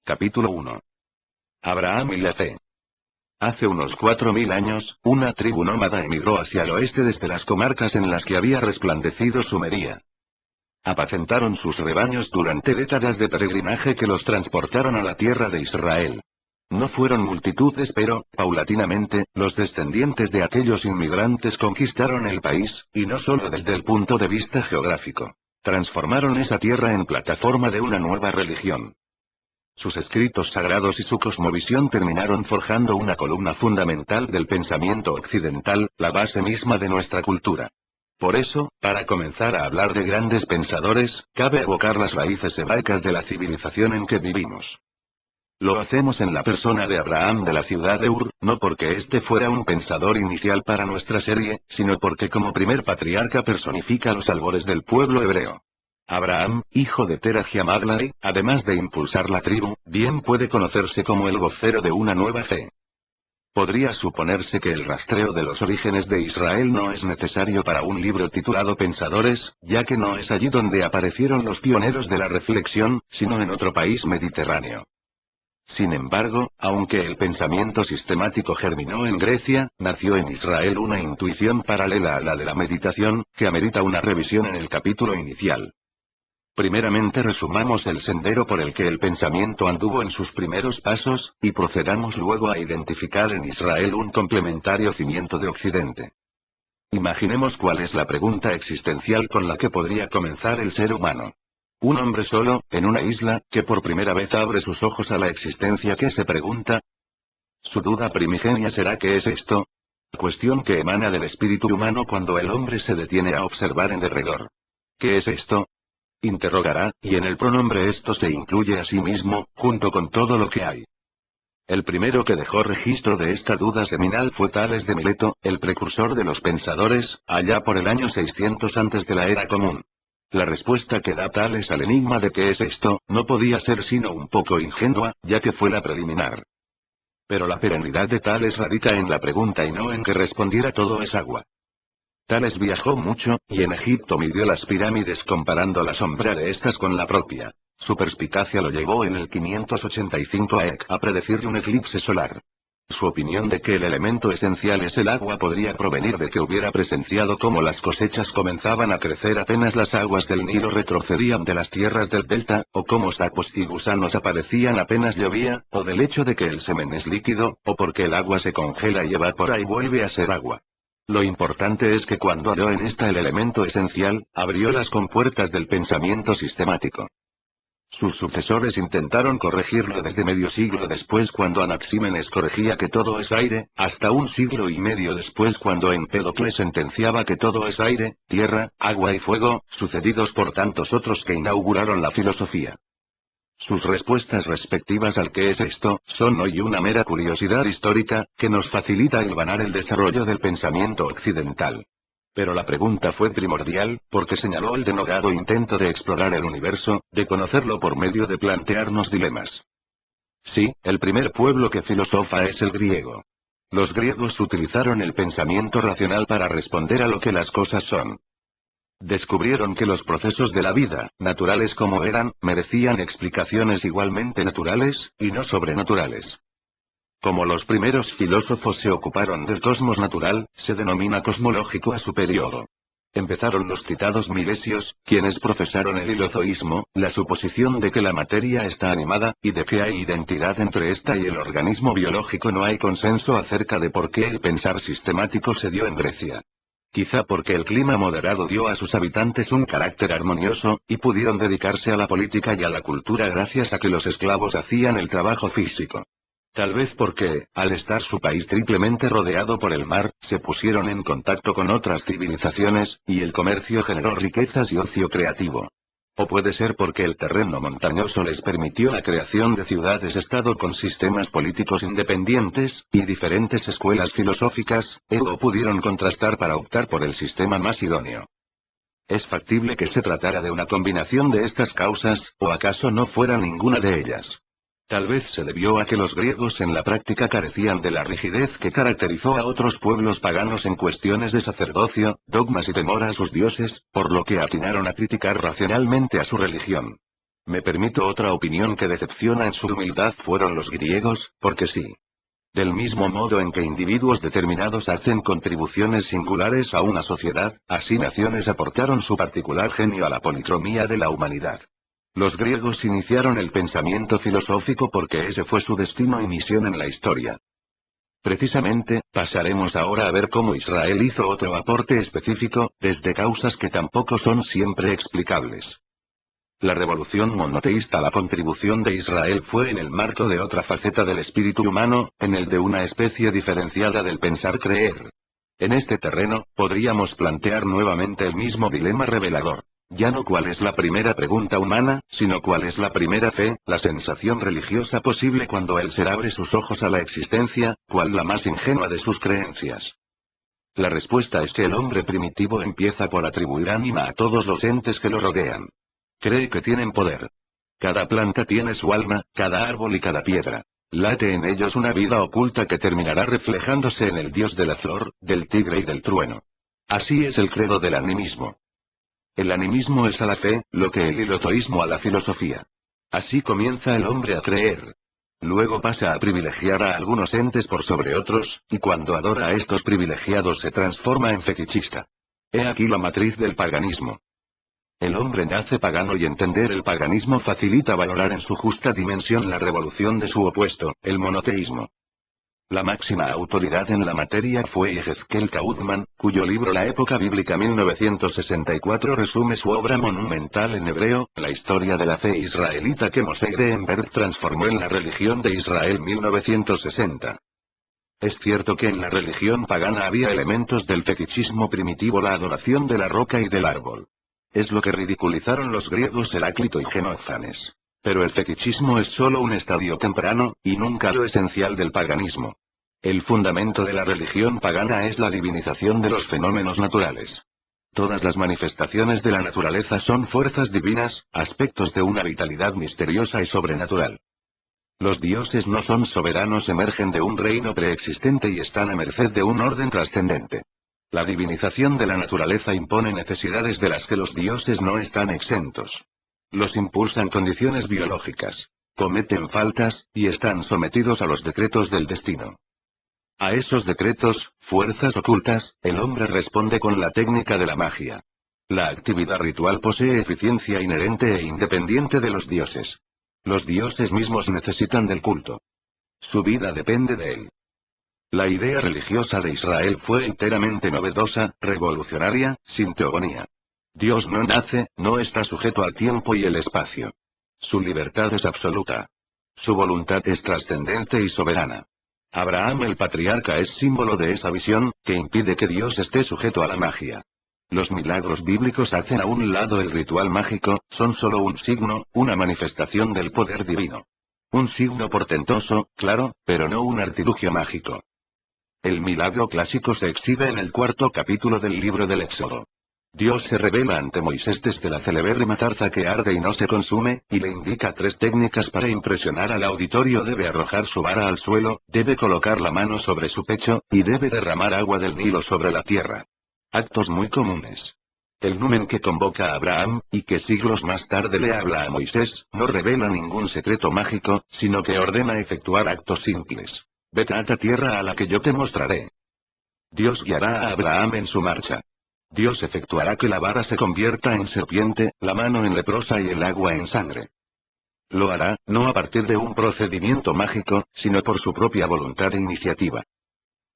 Capítulo 1. Abraham y la fe. Hace unos 4000 años, una tribu nómada emigró hacia el oeste desde las comarcas en las que había resplandecido Sumeria. Apacentaron sus rebaños durante décadas de peregrinaje que los transportaron a la tierra de Israel. No fueron multitudes pero, paulatinamente, los descendientes de aquellos inmigrantes conquistaron el país, y no solo desde el punto de vista geográfico. Transformaron esa tierra en plataforma de una nueva religión. Sus escritos sagrados y su cosmovisión terminaron forjando una columna fundamental del pensamiento occidental, la base misma de nuestra cultura. Por eso, para comenzar a hablar de grandes pensadores, cabe evocar las raíces hebraicas de la civilización en que vivimos. Lo hacemos en la persona de Abraham de la ciudad de Ur, no porque este fuera un pensador inicial para nuestra serie, sino porque como primer patriarca personifica los albores del pueblo hebreo. Abraham, hijo de Terah y Amagdai, además de impulsar la tribu, bien puede conocerse como el vocero de una nueva fe. Podría suponerse que el rastreo de los orígenes de Israel no es necesario para un libro titulado Pensadores, ya que no es allí donde aparecieron los pioneros de la reflexión, sino en otro país mediterráneo. Sin embargo, aunque el pensamiento sistemático germinó en Grecia, nació en Israel una intuición paralela a la de la meditación, que amerita una revisión en el capítulo inicial. Primeramente resumamos el sendero por el que el pensamiento anduvo en sus primeros pasos, y procedamos luego a identificar en Israel un complementario cimiento de Occidente. Imaginemos cuál es la pregunta existencial con la que podría comenzar el ser humano. Un hombre solo, en una isla, que por primera vez abre sus ojos a la existencia que se pregunta. Su duda primigenia será ¿qué es esto? Cuestión que emana del espíritu humano cuando el hombre se detiene a observar en derredor. ¿Qué es esto? Interrogará, y en el pronombre esto se incluye a sí mismo, junto con todo lo que hay. El primero que dejó registro de esta duda seminal fue Tales de Mileto, el precursor de los pensadores, allá por el año 600 antes de la era común. La respuesta que da Tales al enigma de qué es esto, no podía ser sino un poco ingenua, ya que fue la preliminar. Pero la perenidad de Tales radica en la pregunta y no en que respondiera todo es agua. Tales viajó mucho, y en Egipto midió las pirámides comparando la sombra de estas con la propia. Su perspicacia lo llevó en el 585 a predecir un eclipse solar. Su opinión de que el elemento esencial es el agua podría provenir de que hubiera presenciado cómo las cosechas comenzaban a crecer apenas las aguas del Nilo retrocedían de las tierras del delta, o cómo sapos y gusanos aparecían apenas llovía, o del hecho de que el semen es líquido, o porque el agua se congela y evapora y vuelve a ser agua. Lo importante es que cuando halló en esta el elemento esencial, abrió las compuertas del pensamiento sistemático. Sus sucesores intentaron corregirlo desde medio siglo después cuando Anaxímenes corregía que todo es aire, hasta un siglo y medio después cuando Empédocles sentenciaba que todo es aire, tierra, agua y fuego, sucedidos por tantos otros que inauguraron la filosofía. Sus respuestas respectivas al qué es esto, son hoy una mera curiosidad histórica, que nos facilita hilvanar el desarrollo del pensamiento occidental. Pero la pregunta fue primordial, porque señaló el denodado intento de explorar el universo, de conocerlo por medio de plantearnos dilemas. Sí, el primer pueblo que filosofa es el griego. Los griegos utilizaron el pensamiento racional para responder a lo que las cosas son. Descubrieron que los procesos de la vida, naturales como eran, merecían explicaciones igualmente naturales, y no sobrenaturales. Como los primeros filósofos se ocuparon del cosmos natural, se denomina cosmológico a su periodo. Empezaron los citados milesios, quienes profesaron el hilozoísmo, la suposición de que la materia está animada, y de que hay identidad entre ésta y el organismo biológico. No hay consenso acerca de por qué el pensar sistemático se dio en Grecia. Quizá porque el clima moderado dio a sus habitantes un carácter armonioso, y pudieron dedicarse a la política y a la cultura gracias a que los esclavos hacían el trabajo físico. Tal vez porque, al estar su país triplemente rodeado por el mar, se pusieron en contacto con otras civilizaciones, y el comercio generó riquezas y ocio creativo. O puede ser porque el terreno montañoso les permitió la creación de ciudades-estado con sistemas políticos independientes, y diferentes escuelas filosóficas, o pudieron contrastar para optar por el sistema más idóneo. Es factible que se tratara de una combinación de estas causas, o acaso no fuera ninguna de ellas. Tal vez se debió a que los griegos en la práctica carecían de la rigidez que caracterizó a otros pueblos paganos en cuestiones de sacerdocio, dogmas y temor a sus dioses, por lo que atinaron a criticar racionalmente a su religión. Me permito otra opinión que decepciona en su humildad fueron los griegos, porque sí. Del mismo modo en que individuos determinados hacen contribuciones singulares a una sociedad, así naciones aportaron su particular genio a la policromía de la humanidad. Los griegos iniciaron el pensamiento filosófico porque ese fue su destino y misión en la historia. Precisamente, pasaremos ahora a ver cómo Israel hizo otro aporte específico, desde causas que tampoco son siempre explicables. La revolución monoteísta. La contribución de Israel fue en el marco de otra faceta del espíritu humano, en el de una especie diferenciada del pensar-creer. En este terreno, podríamos plantear nuevamente el mismo dilema revelador. Ya no cuál es la primera pregunta humana, sino cuál es la primera fe, la sensación religiosa posible cuando el ser abre sus ojos a la existencia, cuál la más ingenua de sus creencias. La respuesta es que el hombre primitivo empieza por atribuir ánima a todos los entes que lo rodean. Cree que tienen poder. Cada planta tiene su alma, cada árbol y cada piedra. Late en ellos una vida oculta que terminará reflejándose en el dios de la flor, del tigre y del trueno. Así es el credo del animismo. El animismo es a la fe, lo que el holoteísmo a la filosofía. Así comienza el hombre a creer. Luego pasa a privilegiar a algunos entes por sobre otros, y cuando adora a estos privilegiados se transforma en fetichista. He aquí la matriz del paganismo. El hombre nace pagano y entender el paganismo facilita valorar en su justa dimensión la revolución de su opuesto, el monoteísmo. La máxima autoridad en la materia fue Ezequiel Kaufman, cuyo libro La época bíblica 1964 resume su obra monumental en hebreo, La historia de la fe israelita que Moshe Greenberg transformó en la religión de Israel 1960. Es cierto que en la religión pagana había elementos del fetichismo primitivo, la adoración de la roca y del árbol. Es lo que ridiculizaron los griegos Heráclito y Genófanes. Pero el fetichismo es solo un estadio temprano, y nunca lo esencial del paganismo. El fundamento de la religión pagana es la divinización de los fenómenos naturales. Todas las manifestaciones de la naturaleza son fuerzas divinas, aspectos de una vitalidad misteriosa y sobrenatural. Los dioses no son soberanos, emergen de un reino preexistente y están a merced de un orden trascendente. La divinización de la naturaleza impone necesidades de las que los dioses no están exentos. Los impulsan condiciones biológicas. Cometen faltas, y están sometidos a los decretos del destino. A esos decretos, fuerzas ocultas, el hombre responde con la técnica de la magia. La actividad ritual posee eficiencia inherente e independiente de los dioses. Los dioses mismos necesitan del culto. Su vida depende de él. La idea religiosa de Israel fue enteramente novedosa, revolucionaria, sin teogonía. Dios no nace, no está sujeto al tiempo y el espacio. Su libertad es absoluta. Su voluntad es trascendente y soberana. Abraham el patriarca es símbolo de esa visión, que impide que Dios esté sujeto a la magia. Los milagros bíblicos hacen a un lado el ritual mágico, son solo un signo, una manifestación del poder divino. Un signo portentoso, claro, pero no un artilugio mágico. El milagro clásico se exhibe en el 4º capítulo del libro del Éxodo. Dios se revela ante Moisés desde la celebérrima zarza que arde y no se consume, y le indica 3 técnicas para impresionar al auditorio: debe arrojar su vara al suelo, debe colocar la mano sobre su pecho, y debe derramar agua del Nilo sobre la tierra. Actos muy comunes. El numen que convoca a Abraham, y que siglos más tarde le habla a Moisés, no revela ningún secreto mágico, sino que ordena efectuar actos simples. Vete a la tierra a la que yo te mostraré. Dios guiará a Abraham en su marcha. Dios efectuará que la vara se convierta en serpiente, la mano en leprosa y el agua en sangre. Lo hará, no a partir de un procedimiento mágico, sino por su propia voluntad e iniciativa.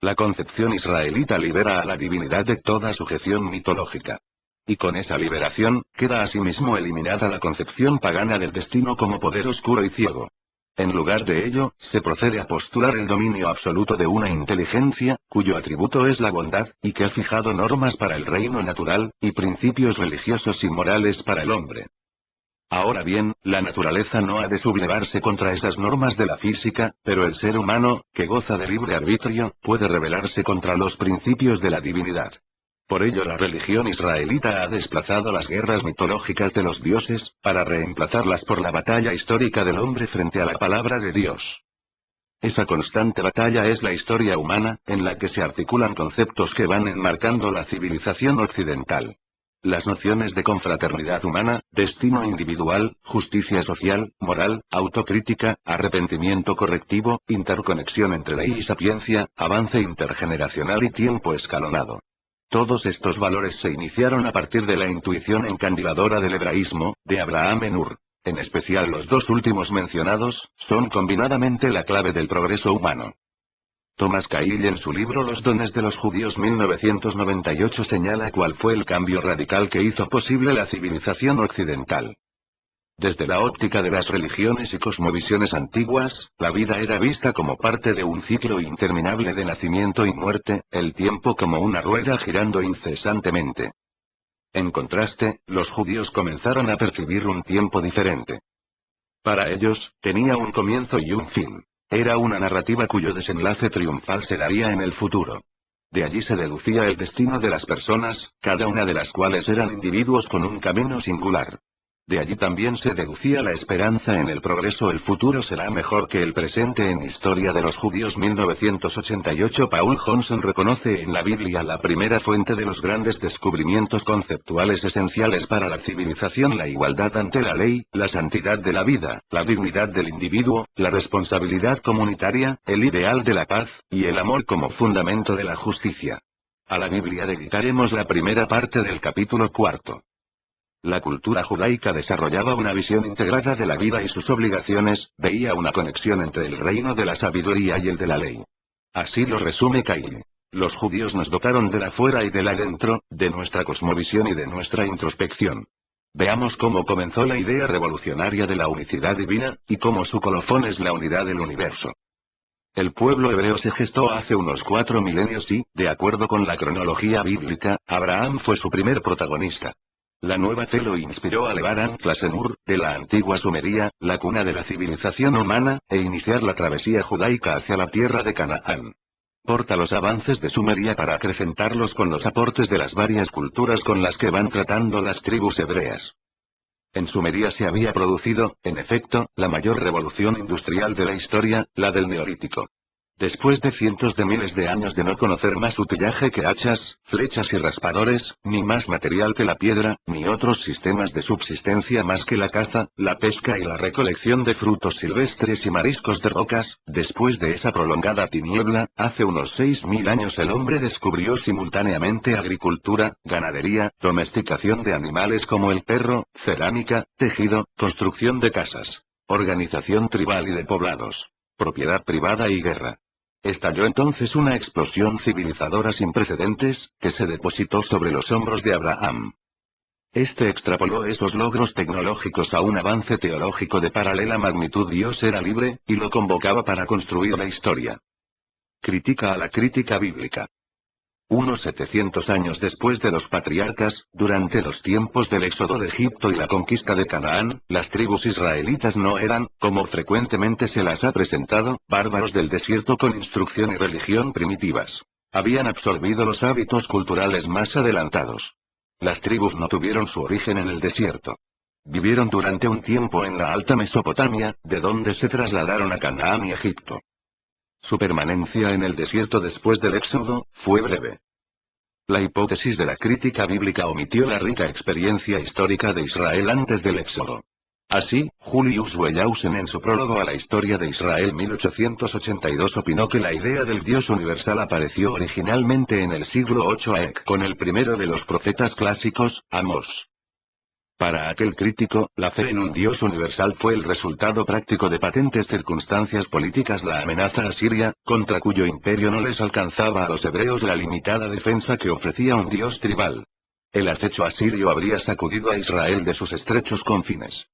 La concepción israelita libera a la divinidad de toda sujeción mitológica. Y con esa liberación, queda asimismo eliminada la concepción pagana del destino como poder oscuro y ciego. En lugar de ello, se procede a postular el dominio absoluto de una inteligencia, cuyo atributo es la bondad, y que ha fijado normas para el reino natural, y principios religiosos y morales para el hombre. Ahora bien, la naturaleza no ha de sublevarse contra esas normas de la física, pero el ser humano, que goza de libre arbitrio, puede rebelarse contra los principios de la divinidad. Por ello la religión israelita ha desplazado las guerras mitológicas de los dioses, para reemplazarlas por la batalla histórica del hombre frente a la palabra de Dios. Esa constante batalla es la historia humana, en la que se articulan conceptos que van enmarcando la civilización occidental. Las nociones de confraternidad humana, destino individual, justicia social, moral, autocrítica, arrepentimiento correctivo, interconexión entre ley y sapiencia, avance intergeneracional y tiempo escalonado. Todos estos valores se iniciaron a partir de la intuición encandiladora del hebraísmo, de Abraham en Ur. En especial los dos últimos mencionados, son combinadamente la clave del progreso humano. Thomas Cahill en su libro Los dones de los judíos 1998 señala cuál fue el cambio radical que hizo posible la civilización occidental. Desde la óptica de las religiones y cosmovisiones antiguas, la vida era vista como parte de un ciclo interminable de nacimiento y muerte, el tiempo como una rueda girando incesantemente. En contraste, los judíos comenzaron a percibir un tiempo diferente. Para ellos, tenía un comienzo y un fin. Era una narrativa cuyo desenlace triunfal se daría en el futuro. De allí se deducía el destino de las personas, cada una de las cuales eran individuos con un camino singular. De allí también se deducía la esperanza en el progreso. El futuro será mejor que el presente. En Historia de los Judíos 1988 Paul Johnson reconoce en la Biblia la primera fuente de los grandes descubrimientos conceptuales esenciales para la civilización: la igualdad ante la ley, la santidad de la vida, la dignidad del individuo, la responsabilidad comunitaria, el ideal de la paz, y el amor como fundamento de la justicia. A la Biblia dedicaremos la primera parte del capítulo 4. La cultura judaica desarrollaba una visión integrada de la vida y sus obligaciones, veía una conexión entre el reino de la sabiduría y el de la ley. Así lo resume Cahill. Los judíos nos dotaron del afuera y del adentro, de nuestra cosmovisión y de nuestra introspección. Veamos cómo comenzó la idea revolucionaria de la unicidad divina, y cómo su colofón es la unidad del universo. El pueblo hebreo se gestó hace unos 4 milenios y, de acuerdo con la cronología bíblica, Abraham fue su primer protagonista. La nueva fe lo inspiró a levar anclas en Ur, de la antigua Sumeria, la cuna de la civilización humana, e iniciar la travesía judaica hacia la tierra de Canaán. Porta los avances de Sumeria para acrecentarlos con los aportes de las varias culturas con las que van tratando las tribus hebreas. En Sumeria se había producido, en efecto, la mayor revolución industrial de la historia, la del Neolítico. Después de cientos de miles de años de no conocer más utillaje que hachas, flechas y raspadores, ni más material que la piedra, ni otros sistemas de subsistencia más que la caza, la pesca y la recolección de frutos silvestres y mariscos de rocas, después de esa prolongada tiniebla, hace unos 6000 años el hombre descubrió simultáneamente agricultura, ganadería, domesticación de animales como el perro, cerámica, tejido, construcción de casas, organización tribal y de poblados, propiedad privada y guerra. Estalló entonces una explosión civilizadora sin precedentes, que se depositó sobre los hombros de Abraham. Este extrapoló esos logros tecnológicos a un avance teológico de paralela magnitud. Dios era libre, y lo convocaba para construir la historia. Critica a la crítica bíblica. Unos 700 años después de los patriarcas, durante los tiempos del éxodo de Egipto y la conquista de Canaán, las tribus israelitas no eran, como frecuentemente se las ha presentado, bárbaros del desierto con instrucción y religión primitivas. Habían absorbido los hábitos culturales más adelantados. Las tribus no tuvieron su origen en el desierto. Vivieron durante un tiempo en la Alta Mesopotamia, de donde se trasladaron a Canaán y Egipto. Su permanencia en el desierto después del éxodo fue breve. La hipótesis de la crítica bíblica omitió la rica experiencia histórica de Israel antes del éxodo. Así, Julius Wellhausen en su prólogo a la historia de Israel 1882 opinó que la idea del Dios universal apareció originalmente en el siglo VIII a.C. con el primero de los profetas clásicos, Amós. Para aquel crítico, la fe en un Dios universal fue el resultado práctico de patentes circunstancias políticas. La amenaza asiria, contra cuyo imperio no les alcanzaba a los hebreos la limitada defensa que ofrecía un Dios tribal. El acecho asirio habría sacudido a Israel de sus estrechos confines.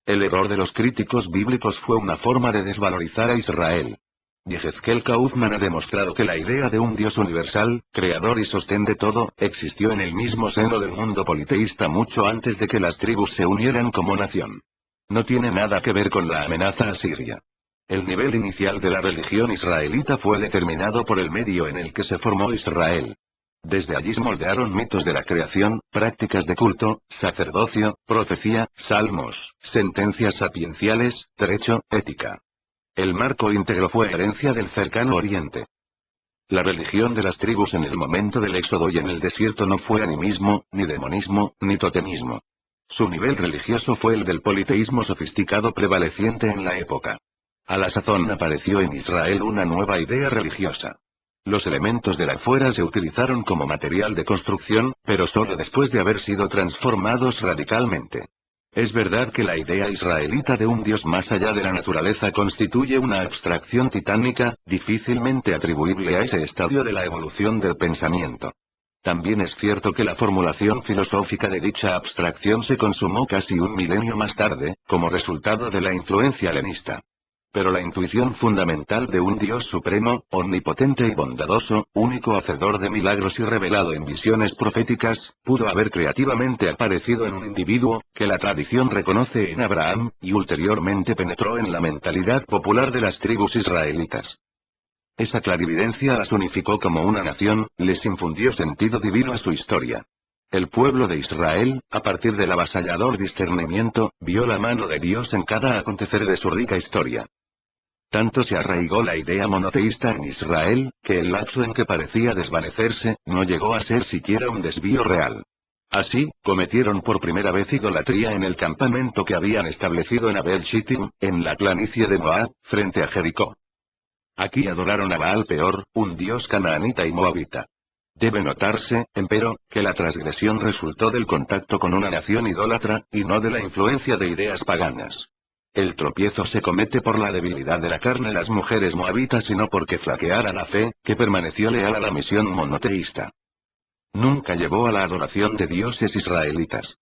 El error de los críticos bíblicos fue una forma de desvalorizar a Israel. Yehezkel Kaufman ha demostrado que la idea de un Dios universal, creador y sostén de todo, existió en el mismo seno del mundo politeísta mucho antes de que las tribus se unieran como nación. No tiene nada que ver con la amenaza asiria. El nivel inicial de la religión israelita fue determinado por el medio en el que se formó Israel. Desde allí moldearon mitos de la creación, prácticas de culto, sacerdocio, profecía, salmos, sentencias sapienciales, derecho, ética. El marco íntegro fue herencia del cercano Oriente. La religión de las tribus en el momento del éxodo y en el desierto no fue animismo, ni demonismo, ni totemismo. Su nivel religioso fue el del politeísmo sofisticado prevaleciente en la época. A la sazón apareció en Israel una nueva idea religiosa. Los elementos de la fuera se utilizaron como material de construcción, pero solo después de haber sido transformados radicalmente. Es verdad que la idea israelita de un Dios más allá de la naturaleza constituye una abstracción titánica, difícilmente atribuible a ese estadio de la evolución del pensamiento. También es cierto que la formulación filosófica de dicha abstracción se consumó casi un milenio más tarde, como resultado de la influencia helenista. Pero la intuición fundamental de un Dios supremo, omnipotente y bondadoso, único hacedor de milagros y revelado en visiones proféticas, pudo haber creativamente aparecido en un individuo, que la tradición reconoce en Abraham, y ulteriormente penetró en la mentalidad popular de las tribus israelitas. Esa clarividencia las unificó como una nación, les infundió sentido divino a su historia. El pueblo de Israel, a partir del avasallador discernimiento, vio la mano de Dios en cada acontecer de su rica historia. Tanto se arraigó la idea monoteísta en Israel, que el lapso en que parecía desvanecerse, no llegó a ser siquiera un desvío real. Así, cometieron por primera vez idolatría en el campamento que habían establecido en Abel Shittim, en la planicie de Moab, frente a Jericó. Aquí adoraron a Baal Peor, un dios canaanita y moabita. Debe notarse, empero, que la transgresión resultó del contacto con una nación idólatra, y no de la influencia de ideas paganas. El tropiezo se comete por la debilidad de la carne las mujeres moabitas y no porque flaqueara la fe, que permaneció leal a la misión monoteísta. Nunca llevó a la adoración de dioses israelitas.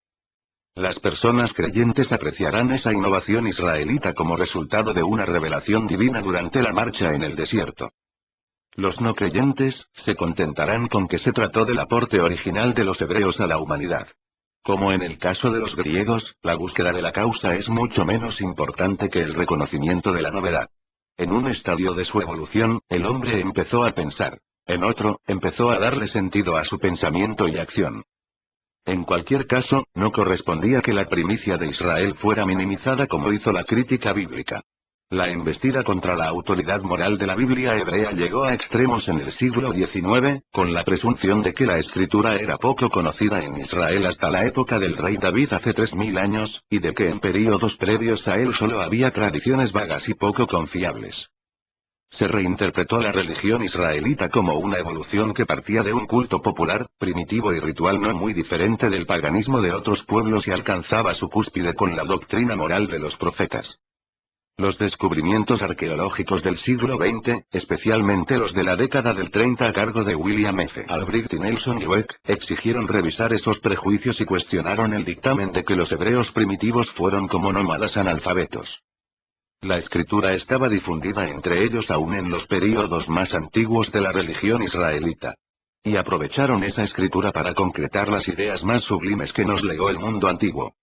Las personas creyentes apreciarán esa innovación israelita como resultado de una revelación divina durante la marcha en el desierto. Los no creyentes, se contentarán con que se trató del aporte original de los hebreos a la humanidad. Como en el caso de los griegos, la búsqueda de la causa es mucho menos importante que el reconocimiento de la novedad. En un estadio de su evolución, el hombre empezó a pensar. En otro, empezó a darle sentido a su pensamiento y acción. En cualquier caso, no correspondía que la primicia de Israel fuera minimizada como hizo la crítica bíblica. La embestida contra la autoridad moral de la Biblia hebrea llegó a extremos en el siglo XIX, con la presunción de que la escritura era poco conocida en Israel hasta la época del rey David hace 3000 años, y de que en períodos previos a él solo había tradiciones vagas y poco confiables. Se reinterpretó la religión israelita como una evolución que partía de un culto popular, primitivo y ritual no muy diferente del paganismo de otros pueblos y alcanzaba su cúspide con la doctrina moral de los profetas. Los descubrimientos arqueológicos del siglo XX, especialmente los de la década del 30 a cargo de William F. Albright y Nelson Dweck, exigieron revisar esos prejuicios y cuestionaron el dictamen de que los hebreos primitivos fueron como nómadas analfabetos. La escritura estaba difundida entre ellos aún en los períodos más antiguos de la religión israelita. Y aprovecharon esa escritura para concretar las ideas más sublimes que nos legó el mundo antiguo.